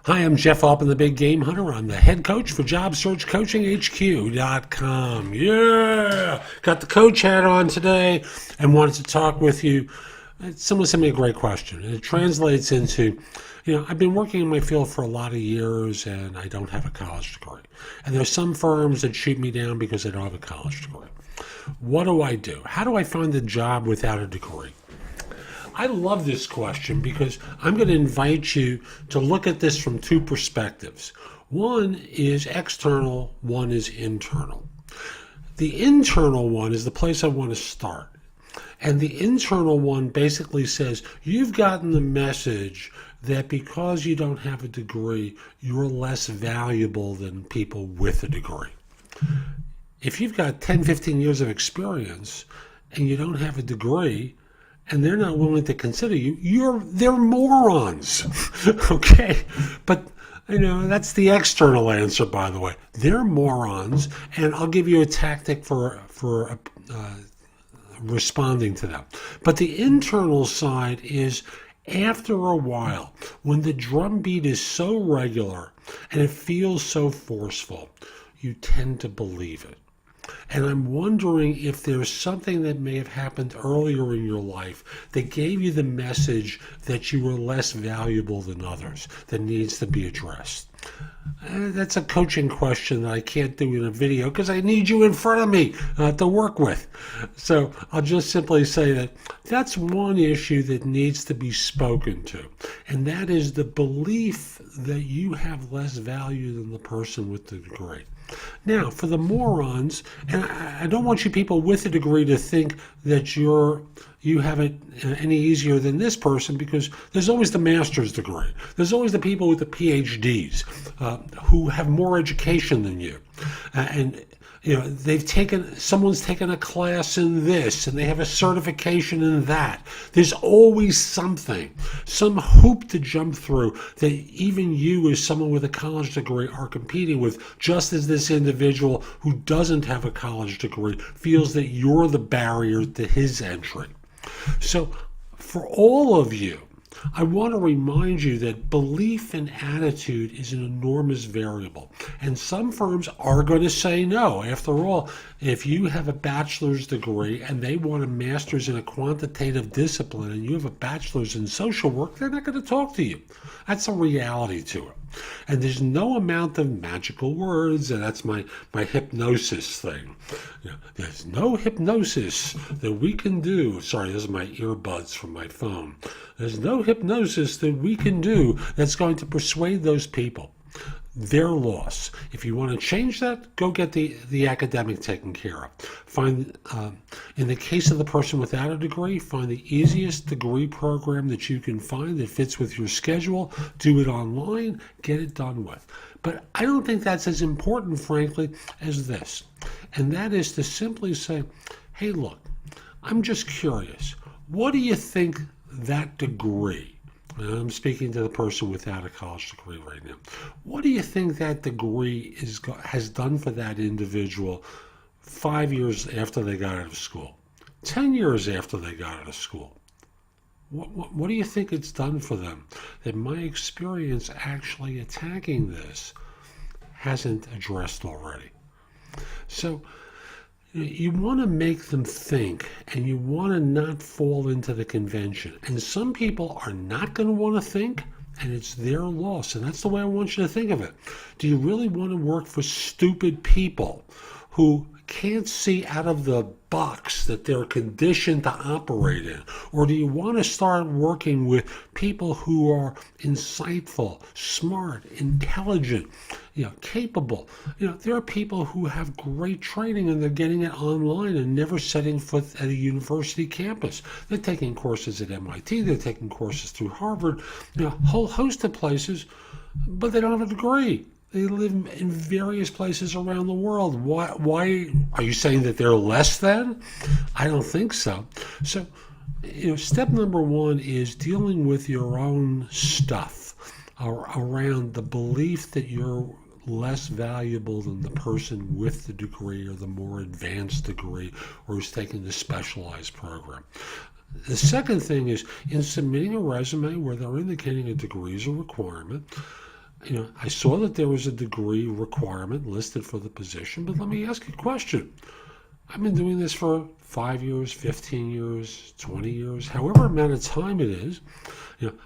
Hi, I'm Jeff Altman, the Big Game Hunter. I'm the head coach for JobSearchCoachingHQ.com. Yeah! Got the coach hat on today and wanted to talk with you. Someone sent me a great question. And it translates into, I've been working in my field for a lot of years and I don't have a college degree. And there's some firms that shoot me down because I don't have a college degree. What do I do? How do I find a job without a degree? I love this question because I'm going to invite you to look at this from two perspectives. One is external, one is internal. The internal one is the place I want to start. And the internal one basically says, you've gotten the message that because you don't have a degree, you're less valuable than people with a degree. If you've got 10, 15 years of experience and you don't have a degree, and they're not willing to consider you, they're morons. Okay? But, that's the external answer, by the way. They're morons, and I'll give you a tactic for responding to them. But the internal side is, after a while, when the drumbeat is so regular and it feels so forceful, you tend to believe it. And I'm wondering if there's something that may have happened earlier in your life that gave you the message that you were less valuable than others that needs to be addressed. That's a coaching question that I can't do in a video because I need you in front of me to work with. So I'll just simply say that that's one issue that needs to be spoken to. And that is the belief that you have less value than the person with the degree. Now, for the morons, and I don't want you people with a degree to think that you have it any easier than this person, because there's always the master's degree. There's always the people with the PhDs who have more education than you. Someone's taken a class in this and they have a certification in that. There's always something, some hoop to jump through that even you as someone with a college degree are competing with, just as this individual who doesn't have a college degree feels that you're the barrier to his entry. So for all of you, I want to remind you that belief and attitude is an enormous variable. And some firms are going to say no. After all, if you have a bachelor's degree and they want a master's in a quantitative discipline and you have a bachelor's in social work, they're not going to talk to you. That's a reality to it. And there's no amount of magical words, and that's my hypnosis thing. There's no hypnosis that we can do. Sorry, this is my earbuds from my phone. There's no hypnosis that we can do that's going to persuade those people. Their loss. If you want to change that, go get the academic taken care of. Find, in the case of the person without a degree, find the easiest degree program that you can find that fits with your schedule. Do it online. Get it done with. But I don't think that's as important, frankly, as this. And that is to simply say, hey, look, I'm just curious. What do you think that degree, and I'm speaking to the person without a college degree right now, what do you think that degree has done for that individual 5 years after they got out of school, 10 years after they got out of school? What do you think it's done for them that my experience actually attacking this hasn't addressed already? So you want to make them think, and you want to not fall into the convention. And some people are not going to want to think, and it's their loss. And that's the way I want you to think of it. Do you really want to work for stupid people who can't see out of the box that they're conditioned to operate in? Or do you want to start working with people who are insightful, smart, intelligent, capable? There are people who have great training and they're getting it online and never setting foot at a university campus. They're taking courses at MIT, they're taking courses through Harvard, a whole host of places, but they don't have a degree. They live in various places around the world. Why are you saying that they're less than? I don't think so. So, step number one is dealing with your own stuff around the belief that you're less valuable than the person with the degree or the more advanced degree or who's taking the specialized program. The second thing is, in submitting a resume where they're indicating a degree is a requirement, I saw that there was a degree requirement listed for the position, but let me ask you a question. I've been doing this for 5 years, 15 years, 20 years, however amount of time it is.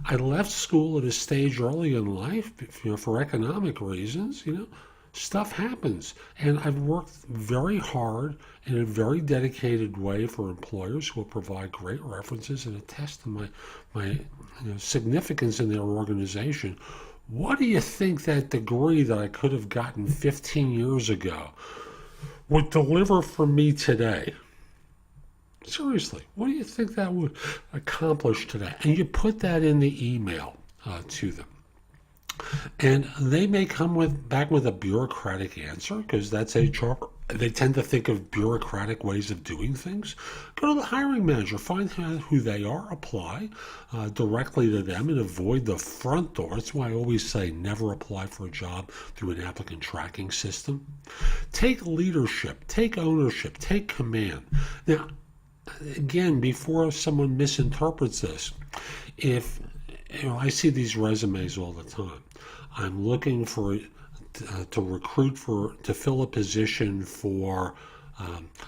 I left school at a stage early in life, for economic reasons. Stuff happens. And I've worked very hard in a very dedicated way for employers who will provide great references and attest to my significance in their organization. What do you think that degree that I could have gotten 15 years ago would deliver for me today? Seriously, what do you think that would accomplish today? And you put that in the email to them. And they may come back with a bureaucratic answer, because that's HR. They tend to think of bureaucratic ways of doing things. Go to the hiring manager, find out who they are, apply directly to them, and avoid the front door. That's why I always say never apply for a job through an applicant tracking system. Take leadership, take ownership, take command. Now, again, before someone misinterprets this, if I see these resumes all the time, I'm looking to recruit to fill a position for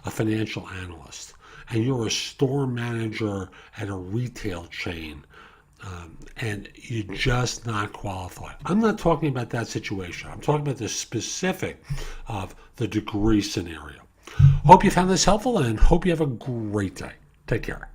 a financial analyst, and you're a store manager at a retail chain, and you're just not qualified. I'm not talking about that situation. I'm talking about the specific of the degree scenario. Hope you found this helpful, and hope you have a great day. Take care.